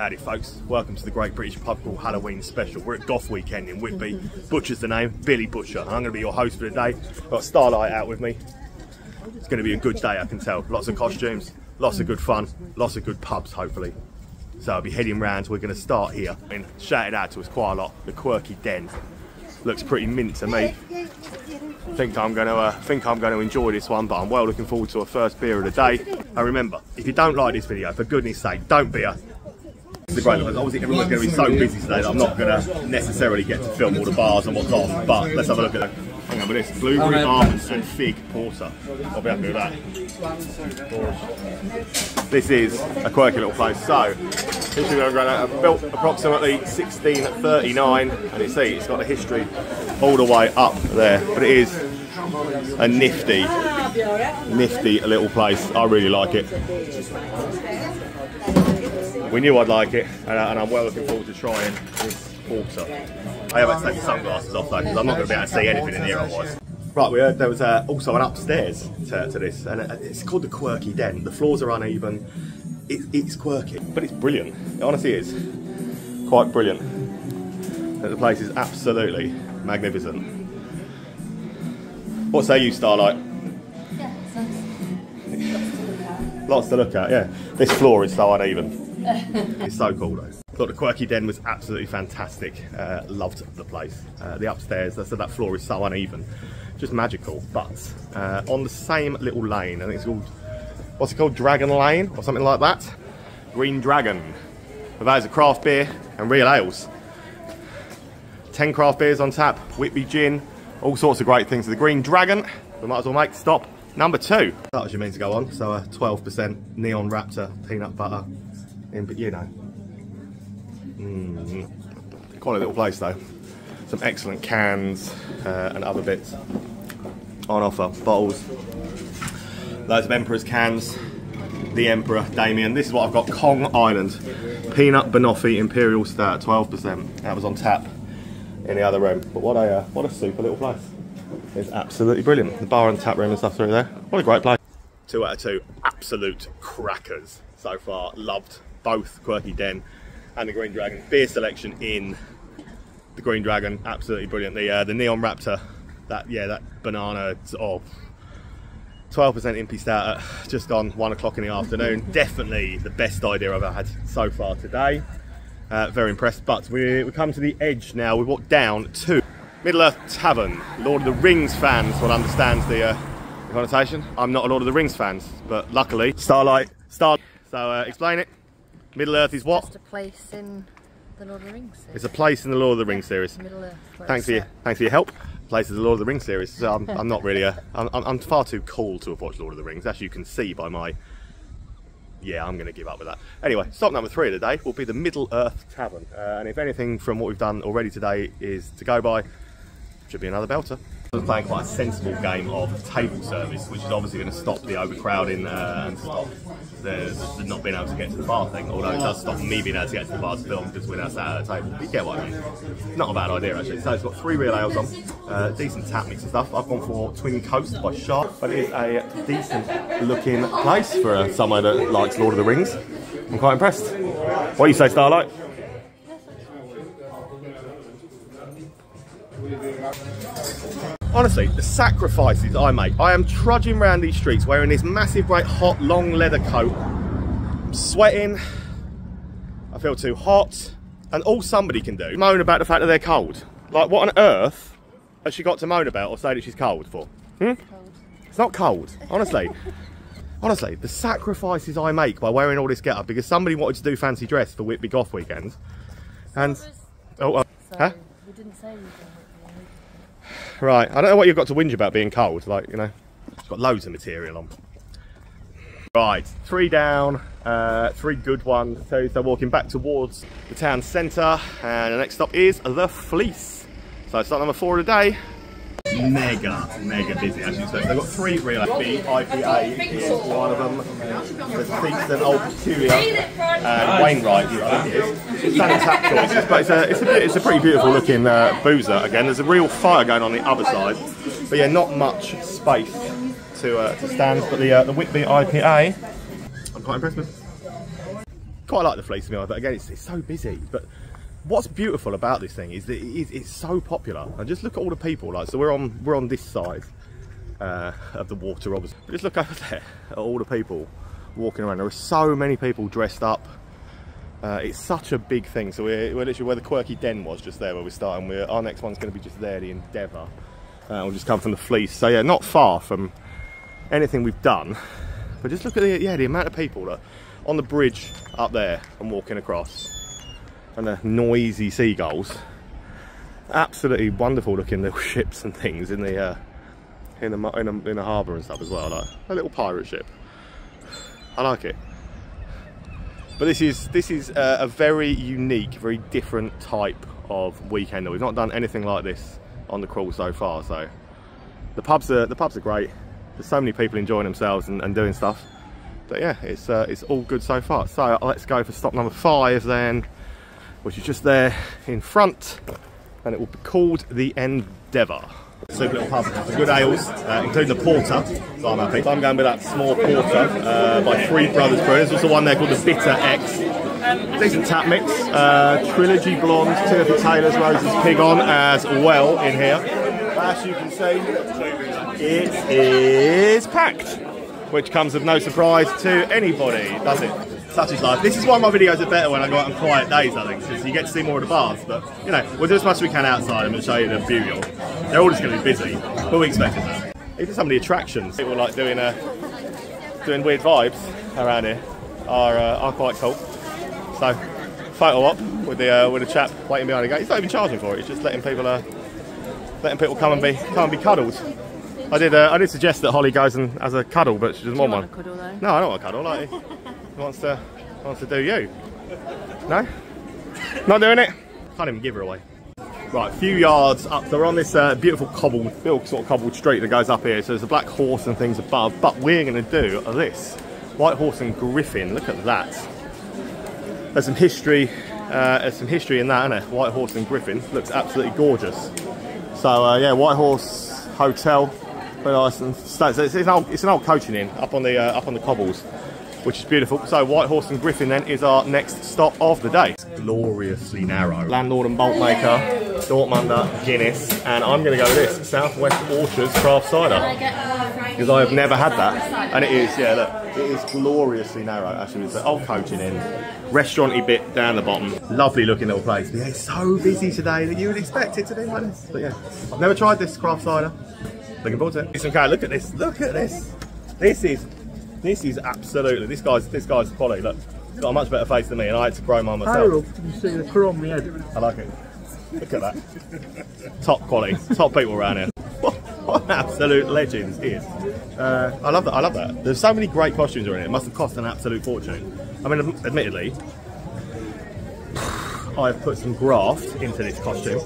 Howdy folks, welcome to the Great British Pub Crawl Halloween special. We're at Goth weekend in Whitby. Butcher's the name, Billy Butcher. I'm going to be your host for the day. Got Starlight out with me. It's going to be a good day, I can tell. Lots of costumes, lots of good fun, lots of good pubs hopefully. So I'll be heading round. We're going to start here. I mean, shouted out to us quite a lot. The Quirky Den looks pretty mint to me. I think I'm going to enjoy this one, but I'm well looking forward to a first beer of the day. And remember, if you don't like this video, for goodness sake, don't beer. It's a great look. Obviously everyone's going to be so busy today that I'm not going to necessarily get to film all the bars and what's on, but let's have a look at it. Hang on with this, blueberry, almonds and fig porter. I'll be happy with that. This is a quirky little place. So, built approximately 1639, and you see it's got a history all the way up there, but it is a nifty little place. I really like it. We knew I'd like it, and I'm well looking forward to trying this porter. I haven't taken sunglasses off though, because I'm not going to be able to see anything in here otherwise. Right, we heard there was also an upstairs to this, and it's called the Quirky Den. The floors are uneven. It's quirky, but it's brilliant. It honestly is. Quite brilliant. The place is absolutely magnificent. What say you, Starlight? Yeah, it's nice. Lots to look at, yeah. This floor is so uneven. It's so cool though. Thought the Quirky Den was absolutely fantastic. Loved the place. The upstairs, I said that floor is so uneven. Just magical. But on the same little lane, I think it's called, what's it called? Dragon Lane or something like that? Green Dragon. But that is a craft beer and real ales. 10 craft beers on tap, Whitby gin, all sorts of great things. The Green Dragon, we might as well make stop number 2. That was your mean to go on. So a 12% Neon Raptor peanut butter. But you know, quite a little place though. Some excellent cans and other bits on offer. Bottles, loads of Emperor's cans. The Emperor, Damien. This is what I've got. Kong Island peanut banoffee imperial stout, 12%. That was on tap in the other room. But what a super little place. It's absolutely brilliant. The bar and tap room and stuff through there. What a great place. 2 out of 2 absolute crackers so far. Loved both Quirky Den and the Green Dragon. Beer selection in the Green Dragon, absolutely brilliant. The Neon Raptor, that banana, 12% impy stout at just on 1 o'clock in the afternoon. Definitely the best idea I've had so far today. Very impressed. But we come to the edge now. We walk down to Middle Earth Tavern. Lord of the Rings fans will understand the connotation. I'm not a Lord of the Rings fan, but luckily Starlight. So explain it. Middle Earth is what? Just a place in the Lord of the Rings series. It's a place in the Lord of the Rings series. Middle Earth. Thanks for your help. Place in the Lord of the Rings series. So I'm not really I'm far too cool to have watched Lord of the Rings, as you can see by my. Yeah, I'm going to give up with that. Anyway, stop number 3 of the day will be the Middle Earth Tavern, and if anything from what we've done already today is to go by, should be another belter. I was playing quite a sensible game of table service, which is obviously going to stop the overcrowding and stop the not being able to get to the bar thing, although it does stop me being able to get to the bar to film because we're now sat at a table. But you get what I mean. Not a bad idea actually. So it's got 3 real ales on, decent tap mix and stuff. I've gone for Twin Coast by Shark, but it is a decent looking place for someone that likes Lord of the Rings. I'm quite impressed. What do you say, Starlight? Honestly, the sacrifices I make. I am trudging around these streets wearing this massive, great, hot, long leather coat. I'm sweating. I feel too hot. And all somebody can do, moan about the fact that they're cold. Like, what on earth has she got to moan about or say that she's cold for? Cold. It's not cold, honestly. Honestly, the sacrifices I make by wearing all this getup because somebody wanted to do fancy dress for Whitby Goth weekend. And... So we didn't say anything. Right, I don't know what you've got to whinge about being cold, like, you know, it's got loads of material on. Right, 3 down, 3 good ones, so walking back towards the town centre, and the next stop is the Fleece. So stop number 4 of the day. Mega busy as you expect. They've got 3 real B IPA is one of them. There's Theakston, Old Peculiar, and Wainwright is. Standard tap choices, but it's a pretty beautiful looking boozer. Again, there's a real fire going on the other side, but yeah, not much space to stand. But the Whitby IPA, I'm quite impressed with. quite like the Fleece to be honest, but again, it's so busy. But what's beautiful about this thing is that it's so popular. And just look at all the people. Like, so we're on this side of the water, obviously. But just look over there at all the people walking around. There are so many people dressed up. It's such a big thing. So we're literally where the Quirky Den was, just there where we're starting. Our next one's going to be just there, the Endeavour. We'll just come from the Fleece. So yeah, not far from anything we've done. But just look at the amount of people that are on the bridge up there and walking across, and the noisy seagulls. Absolutely wonderful looking little ships and things in the harbour and stuff as well, like a little pirate ship. I like it. But this is a very unique, very different type of weekend. We've not done anything like this on the crawl so far. So the pubs are great. There's so many people enjoying themselves and doing stuff. But yeah, it's all good so far. So let's go for stop number 5 then, which is just there in front, and it will be called the Endeavour. Super little pub, good ales, including the porter, so I'm happy. So I'm going with that small porter by Three Brothers Brew. There's also one there called the Bitter X. Decent tap mix, Trilogy Blonde, Timothy Taylor's Roses Pig on as well in here. As you can see, it is packed, which comes of no surprise to anybody, does it? Such is life. This is why my videos are better when I go out on quiet days, I think, because you get to see more of the bars. But, you know, we'll do as much as we can outside and we'll show you the beauty of it. They're all just going to be busy, but we expected that. Even some of the attractions, people like doing weird vibes around here are quite cool. So, photo op with a chap waiting behind the gate. He's not even charging for it. He's just letting people come and be cuddled. I did suggest that Holly goes and has a cuddle, but she doesn't want one. Cuddle, though? No, I don't want a cuddle. Like, he wants to do you. No, not doing it. Can't even give her away. Right, a few yards up. So we're on this beautiful cobbled street that goes up here. So there's a black horse and things above. But we're going to do this white horse and griffin. Look at that. There's some history. There's some history in that, isn't there? White horse and griffin looks absolutely gorgeous. So yeah, White Horse Hotel. Very nice, and it's an old coaching inn up on the cobbles, which is beautiful. So White Horse and Griffin then is our next stop of the day. It's gloriously narrow. Landlord and Bolt Maker, Dortmunder, Guinness, and I'm going to go with this Southwest Orchards Craft Cider, because I have never had that, and it is, yeah, look, it is gloriously narrow. Actually, it's an old coaching inn, restaurant-y bit down the bottom. Lovely looking little place. But yeah, it's so busy today that you would expect it to be like this. But yeah, I've never tried this craft cider. Looking forward to it. It's okay. Look at this. Look at this. This is absolutely. This guy's quality. Look, he's got a much better face than me, and I had to grow mine myself. Harold, you see the crow on my head? I like it. Look at that. Top quality. Top people around here. What an absolute legend he is. I love that. I love that. There's so many great costumes around here. It must have cost an absolute fortune. I mean, admittedly, I've put some graft into this costume.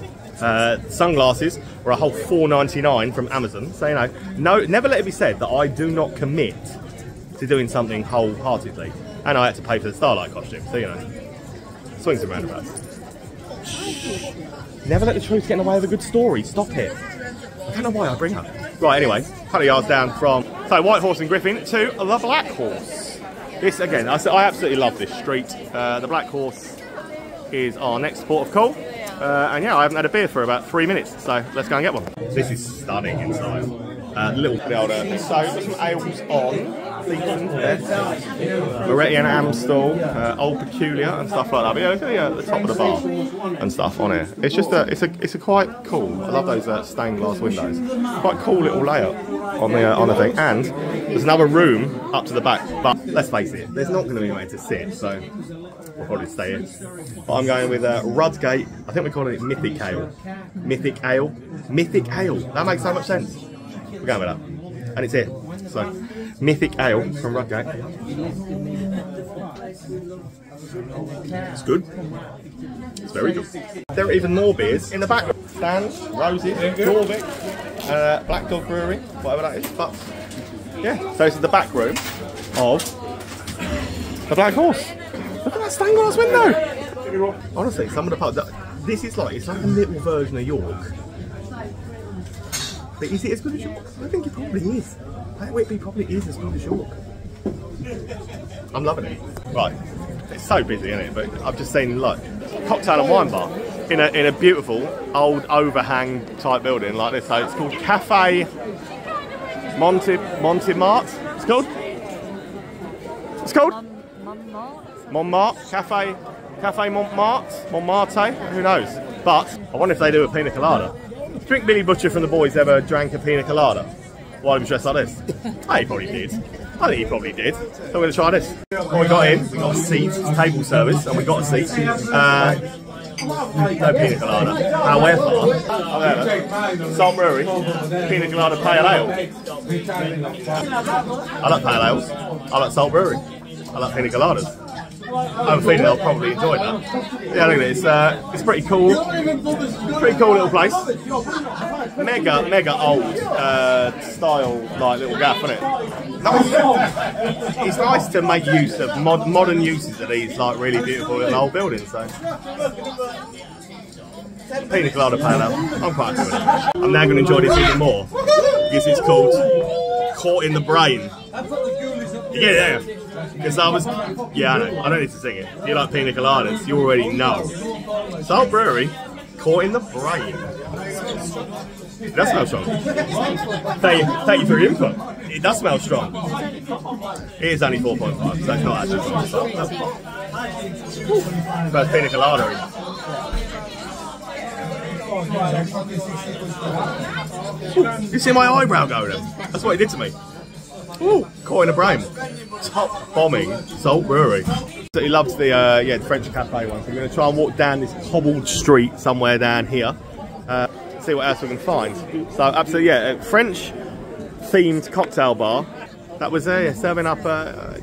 Sunglasses were a whole $4.99 from Amazon. So, you know, never let it be said that I do not commit to doing something wholeheartedly. And I had to pay for the Starlight costume, so, you know, swings and roundabouts. Never let the truth get in the way of a good story. Stop it. I don't know why I bring her. Right, anyway, a couple of yards down from White Horse and Griffin to the Black Horse. This, again, I absolutely love this street. The Black Horse is our next port of call. And yeah, I haven't had a beer for about 3 minutes, so let's go and get one. This is stunning inside. Little older. So got some ales on. Moretti and Amstel, Old Peculiar and stuff like that. But yeah, look at the top of the bar and stuff on here. It's just it's a quite cool. I love those stained glass windows. Quite cool little layout on the thing. And there's another room up to the back. But let's face it, there's not going to be anywhere to sit, so we'll probably stay here. But I'm going with Rudgate. I think we're calling it Mythic Ale. Mythic Ale. Mythic Ale. That makes so much sense. We're going with that, and it's here. So. Mythic Ale from Rudgate. It's good. It's very good. There are even more beers in the back. Stands, Roses, Dorvic, Black Dog Brewery, whatever that is. But yeah, so this is the back room of the Black Horse. Look at that stained glass window. Honestly, some of the pubs. This is it's like a little version of York. But is it as good as York? I think it probably is. Whitby probably is as good as York. I'm loving it. Right, it's so busy, isn't it? But I've just seen like cocktail and wine bar in a beautiful old overhang type building like this. So it's called Cafe Montmartre. It's called. It's called Montmartre. Cafe Montmartre. Who knows? But I wonder if they do a pina colada. Do you think Billy Butcher from The Boys ever drank a pina colada while he was dressed like this? Oh, he probably did. I think he probably did. So we're going to try this. What we got in, we got a seat, it's table service, and we got a seat. No pina colada. However, Salt Brewery, pina colada pale ale. I like pale ales. I like Salt Brewery. I like pina coladas. I have a feeling I'll probably enjoy that. Yeah, look at it. It's pretty cool. Pretty cool little place. Mega old style, like little gaff, isn't it? It's nice to make use of modern uses of these like really beautiful little old buildings. So, pina colada pale ale. I'm quite happy with it. I'm now going to enjoy this even more because it's called Caught in the Brain. Yeah. Because I know. I don't need to sing it. If you like pina coladas, you already know. Salt Brewery, Caught in the Brain. It does smell strong. Thank you for your input. It does smell strong. It is only 4.5, so it's not actually strong. First pina colada. You see my eyebrow go then? That's what he did to me. Ooh, Caught in the Brain. Top bombing Salt Brewery. So he loves the the French cafe one. So we're going to try and walk down this cobbled street somewhere down here. See what else we can find. So absolutely, a French themed cocktail bar. That was serving up. Holly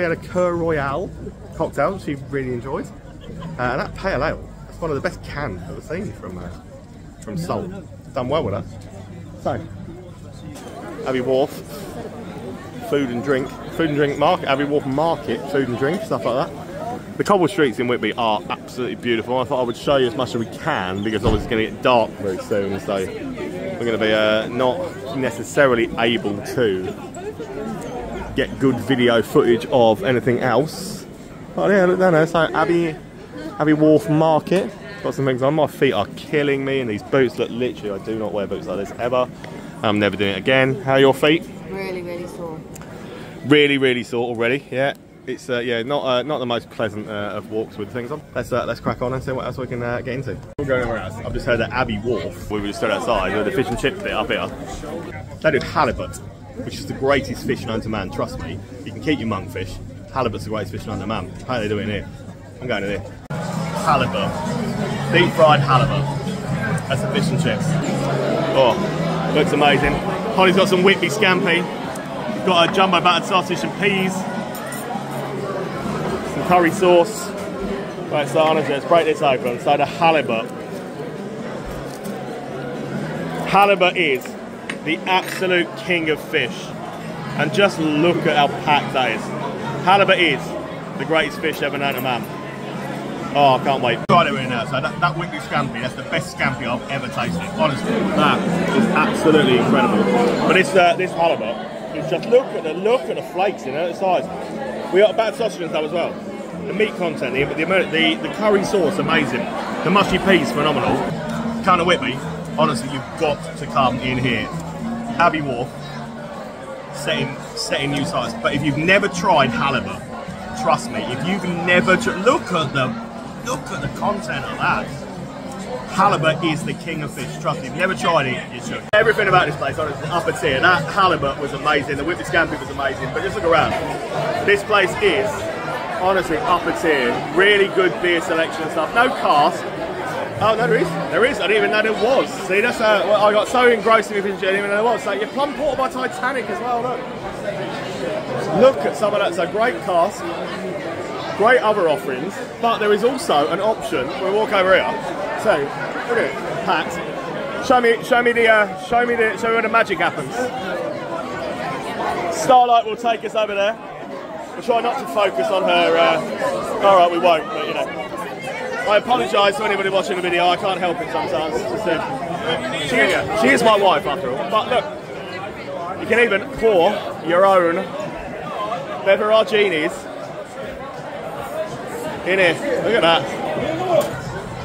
had a Cœur Royale cocktail. She really enjoyed. And that pale ale. That's one of the best cans I've ever seen from Salt. Done well with that. So. Abbey Wharf, food and drink market, Abbey Wharf Market, food and drink, stuff like that. The cobble streets in Whitby are absolutely beautiful. I thought I would show you as much as we can because obviously it's going to get dark very soon, so we're going to be not necessarily able to get good video footage of anything else. But yeah, look down there, so Abbey Wharf Market. Got some things on. My feet are killing me in these boots. Look, literally, I do not wear boots like this ever. I'm never doing it again. How are your feet? Really sore. Really sore already. Yeah, it's not the most pleasant of walks with things on. Let's crack on and see what else we can get into. We'll go anywhere else. I've just heard that Abbey Wharf. We were just stood outside with the fish and chip bit up here. They do halibut, which is the greatest fish known to man. Trust me, you can keep your monkfish. Halibut's the greatest fish known to man. How do they do it in here? I'm going to here. Halibut, deep fried halibut. That's the fish and chips. Oh. Looks amazing. Holly's got some Whitby scampi. We've got a jumbo battered sausage and peas. Some curry sauce. Right, so honestly, let's break this open. So the halibut. Halibut is the absolute king of fish. And just look at how packed that is. Halibut is the greatest fish ever known to man. Oh, I can't wait. Right over here now. So that Whitby scampi, that's the best scampi I've ever tasted. Honestly, that is absolutely incredible. But this halibut, is just look at the flakes in it, the size. We got battered sausage and stuff as well. The meat content, the curry sauce, amazing. The mushy peas, phenomenal. Kind of Whitby, honestly, you've got to come in here. Abbey Wharf, setting new sights. But if you've never tried halibut, trust me, if you've never look at the content of that. Halibut is the king of fish. Trust me, if you've never tried it, you should. Everything about this place, honestly, upper tier. That halibut was amazing. The Whitby scampi was amazing. But just look around. This place is honestly upper tier. Really good beer selection and stuff. No cask. Oh no, there is. There is. I didn't even know there was. See, that's I got so engrossed in it, I didn't even know there was. So your plum porter by Titanic as well. Look at some of that. So great cask. Great other offerings, but there is also an option. We'll walk over here. So, look at it, Pat. Show me where the magic happens. Starlight will take us over there. We'll try not to focus on her. All right, we won't, but you know. I apologise to anybody watching the video. I can't help it sometimes. It's just, she is my wife after all. But look, you can even pour your own beveraginis In here. Look at that.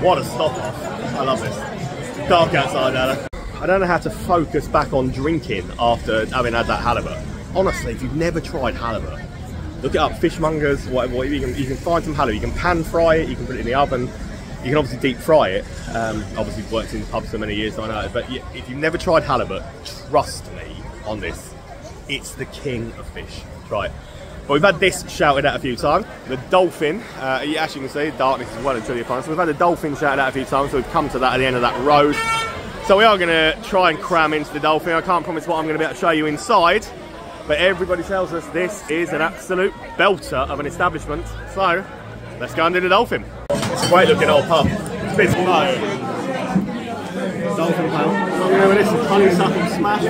What a stop off. I love this. Dark outside now. I don't know how to focus back on drinking after having had that halibut. Honestly, if you've never tried halibut, look it up, fishmongers, whatever, you can find some halibut. You can pan fry it, you can put it in the oven, you can obviously deep fry it. Obviously worked in pubs for many years, so I know it, but if you've never tried halibut, trust me on this, it's the king of fish. Try it. But we've had this shouted at a few times. The dolphin, you actually can see, darkness is well and truly upon us. So we've had the dolphin shouted at a few times, so we've come to that at the end of that road. So we are going to try and cram into the dolphin. I can't promise what I'm going to be able to show you inside, but everybody tells us this is an absolute belter of an establishment. So let's go and do the dolphin. It's a great looking old pub. It's been dolphin pub. So we're this is honeysuckle smash.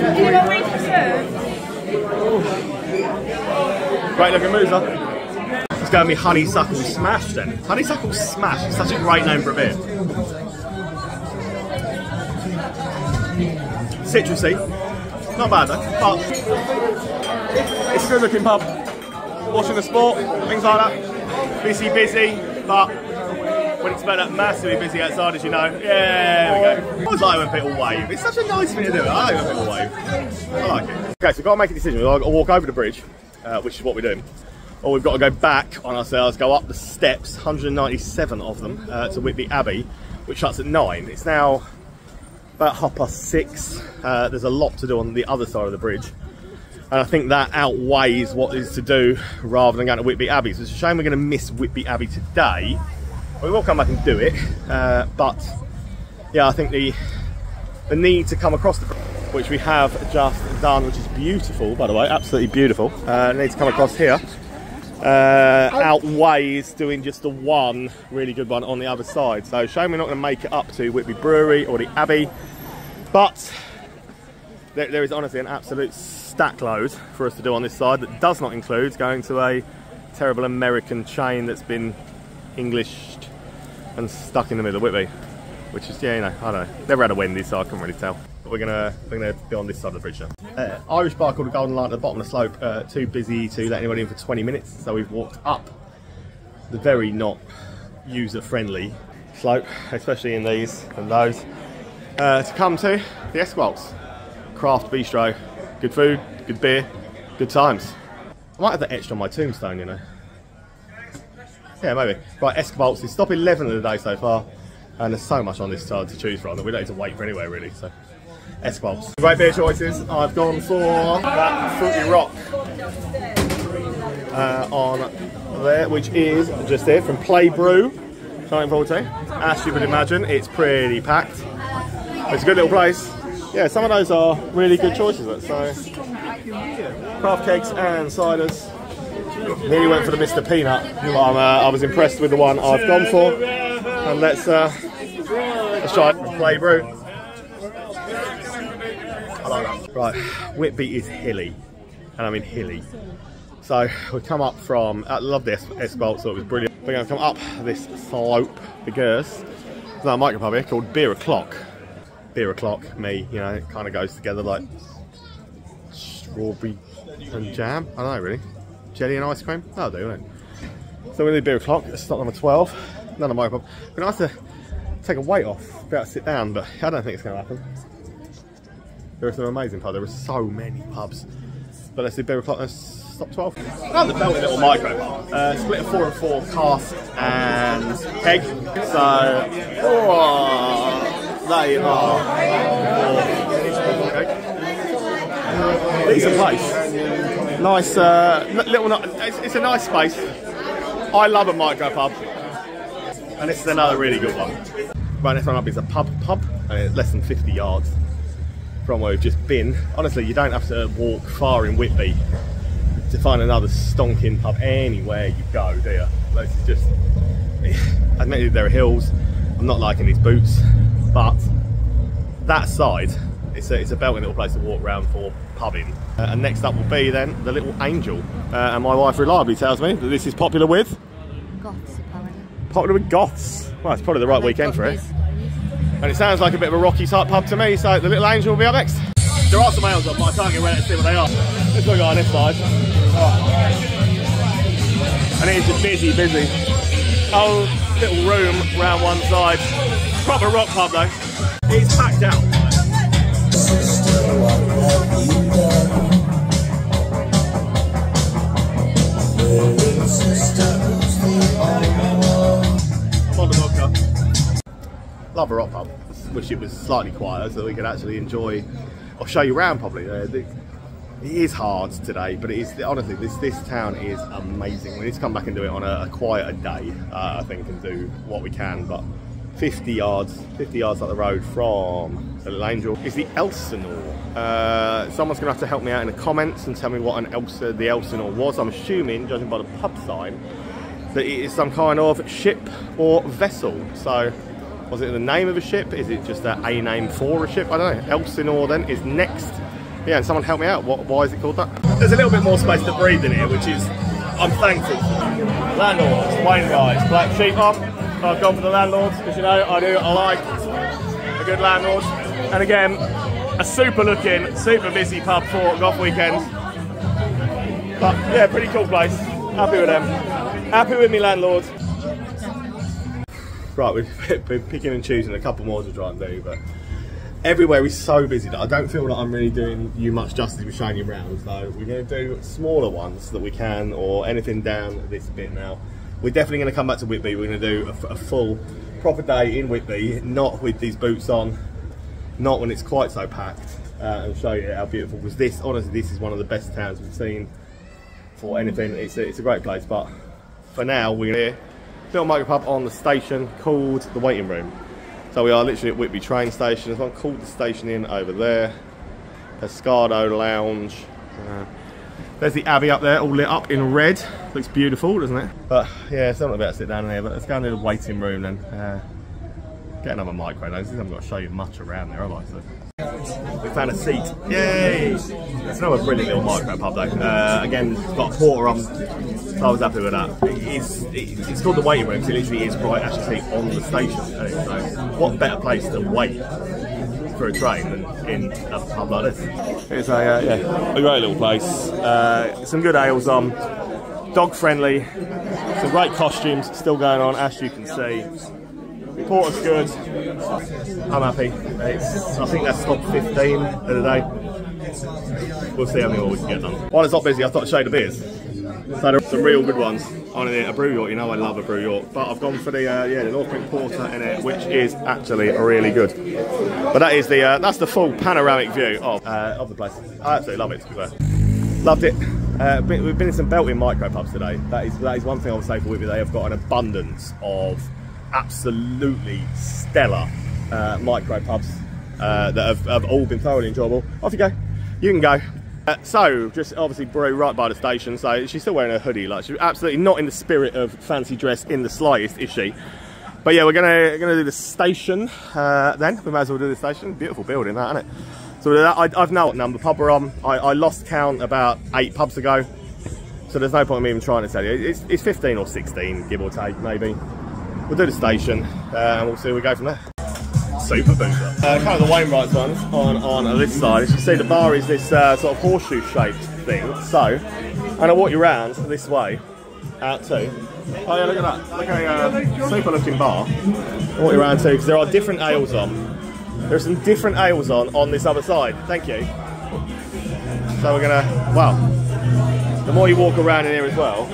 Great looking moves, huh? It's going to be honeysuckle smash then. Honeysuckle smash is such a great name for a beer. Citrusy, not bad though, but it's a good looking pub. Watching the sport, things like that. Busy, but when it's about that massively busy outside, as you know. Yeah, there we go. I always like when people wave. It's such a nice thing to do. I like when people wave. I like it. Okay, so we've got to make a decision. We've got to walk over the bridge, which is what we're doing. Or we've got to go back on ourselves, go up the steps, 197 of them, to Whitby Abbey, which shuts at 9. It's now about 6:30. There's a lot to do on the other side of the bridge, and I think that outweighs what is to do rather than going to Whitby Abbey. So it's a shame we're going to miss Whitby Abbey today. We will come back and do it, but yeah, I think the need to come across the bridge, which we have just done, which is beautiful, by the way, absolutely beautiful. The need to come across here outweighs doing just the one really good one on the other side. So shame we're not going to make it up to Whitby Brewery or the Abbey, but there is honestly an absolute stack load for us to do on this side that does not include going to a terrible American chain that's been Englished and stuck in the middle of Whitby, which is, yeah, you know, I don't know, never had a Wendy's, so I can't really tell. But we're gonna be on this side of the bridge now. Irish bar called the Golden Light at the bottom of the slope, too busy to let anybody in for 20 minutes, so we've walked up the very not user-friendly slope, especially in these and those, to come to the Esqualt's craft bistro. Good food, good beer, good times. I might have that etched on my tombstone, you know. Yeah, maybe. Right, Esqualt's is stop 11 of the day so far, and there's so much on this side to choose from that we don't need to wait for anywhere really. So, Esqualt's. Great beer choices. I've gone for that Fruity Rock on there, which is just here from Play Brew, 1940. As you would imagine, it's pretty packed. It's a good little place. Yeah, some of those are really good choices. So, craft kegs and ciders. Nearly went for the Mr. Peanut. I was impressed with the one I've gone for. And let's try it from Play Brew. I like that. Right, Whitby is hilly, and I mean hilly. So we've come up from, I love this Esqualt, so it was brilliant. We're going to come up this slope because there's a micropub here called Beer O'Clock. Beer O'Clock, me, you know, it kind of goes together like strawberry and jam. I don't know really. Jelly and ice cream? That'll do, won't it? So we're going to do Beer O'Clock. It's stop number 12. Another micropub. We're going to have to take a weight off, be able to sit down, but I don't think it's going to happen. There are some amazing pubs. There are so many pubs. But let's do Beer O'Clock. Let's stop 12. Another belted little micro. Split of 4 and 4 cask and keg. So, they are decent place. Nice, little. It's a nice space. I love a micro pub, and this is another really good one. Right, next one up is a pub, less than 50 yards from where we've just been. Honestly, you don't have to walk far in Whitby to find another stonking pub anywhere you go, do you? This is just, admittedly there are hills. I'm not liking these boots, but that side, it's a belting little place to walk around for pubbing. And next up will be then the Little Angel. And my wife reliably tells me that this is popular with? Goths, apparently. Popular with Goths. Well, it's probably the right weekend for it. And it sounds like a bit of a rocky type pub to me, so the Little Angel will be up next. There are some ales up, but I can't get ready to see what they are. Let's look on this side. Oh. And it is just busy. old little room round one side. Proper rock pub though. It's packed out. On the vodka. Love a rock pub. Wish it was slightly quieter so we could actually enjoy or show you around probably. It is hard today, but it is honestly this town is amazing. We need to come back and do it on a quieter day, I think, and do what we can. But 50 yards up the road from the Little Angel is the Elsinore. Someone's gonna have to help me out in the comments and tell me what the Elsinore was. I'm assuming, judging by the pub sign, that it is some kind of ship or vessel. So, was it the name of a ship? Is it just a name for a ship? I don't know. Elsinore then is next. Yeah, and someone help me out. Why is it called that? There's a little bit more space to breathe in here, which is, I'm thankful for. Landlords, Wayne guys, black sheep up. I've gone for the landlords, because you know, I like a good landlord. And again, a super looking, super busy pub for Goth weekend. But yeah, pretty cool place. Happy with them. Happy with me landlord. Right, we've been picking and choosing a couple more to try and do, but everywhere is so busy that I don't feel like I'm really doing you much justice with showing you around. So we're going to do smaller ones that we can, or anything down this bit now. We're definitely going to come back to Whitby. We're going to do a full, proper day in Whitby, not with these boots on, not when it's quite so packed, and show you how beautiful. Because this, honestly, this is one of the best towns we've seen for anything. It's a great place, but for now, we're here. Little micropub on the station called the Waiting Room. So we are literally at Whitby train station. There's one called the Station Inn over there. Pescado Lounge. There's the Abbey up there, all lit up in red. Looks beautiful, doesn't it? But yeah, still not about to sit down there. But let's go into the waiting room then. Get another micro. I haven't got to show you much around there, have I? So we found a seat. Yay! It's another brilliant little micro pub though. Again, it's got a porter on. So I was happy with that. It's called the Waiting Room, so it literally is right actually on the station. So what better place to wait for a train than in a pub like this? It's a great little place. Some good ales on, dog friendly, some great costumes still going on, as you can see. The porter's good. I'm happy. I think that's top 15 of the day. We'll see how many more we can get done. While it's not busy, I thought I'd show you the beers. So there are some real good ones on it. A Brew York, you know I love a Brew York, but I've gone for the North Brink Porter in it, which is actually really good. But that is that's the full panoramic view of the place. I absolutely love it, to be fair. Loved it. We've been in some belting micro pubs today. That is one thing I would say for Whitby. They have got an abundance of absolutely stellar micro pubs that have all been thoroughly enjoyable. Off you go. You can go. So, just obviously Brew right by the station, so she's still wearing a hoodie, like she's absolutely not in the spirit of fancy dress in the slightest, is she? But yeah, we're gonna do the station then. We might as well do the station. Beautiful building, that, isn't it? So I've now what number pub we're on. I lost count about 8 pubs ago, so there's no point in me even trying to tell you. It's 15 or 16, give or take, maybe. We'll do the station, and we'll see where we go from there. Super boozer. Kind of the Wainwright's ones on this side. As you can see, the bar is this sort of horseshoe shaped thing. So I'm going to walk you around this way, out too. Oh yeah, look at that. Look at a super looking bar. I'll walk you around too, because there are different ales on. There are some different ales on this other side. Thank you. So we're going to, wow. The more you walk around in here as well,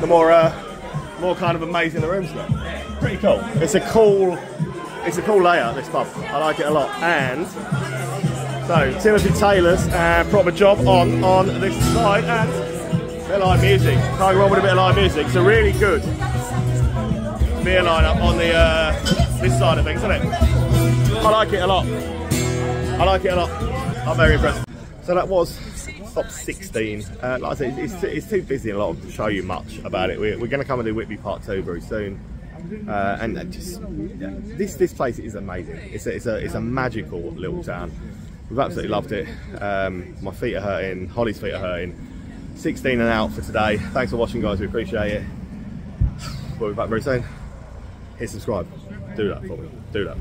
the more kind of amazing the rooms look. Pretty cool. It's a cool layout, this pub. I like it a lot. And so Timothy Taylor's proper job on this side, and a bit of live music. Can't go wrong with a bit of live music. It's a really good beer lineup on the this side of things, isn't it? I like it a lot. I like it a lot. I'm very impressed. So that was top 16. Like I said, it's too busy and a lot to show you much about it. We're going to come and do Whitby Part 2 very soon. And just this place is amazing. It's a magical little town. We've absolutely loved it. My feet are hurting. Holly's feet are hurting. 16 and out for today. Thanks for watching, guys. We appreciate it. We'll be back very soon. Hit subscribe. Do that for me. Do that.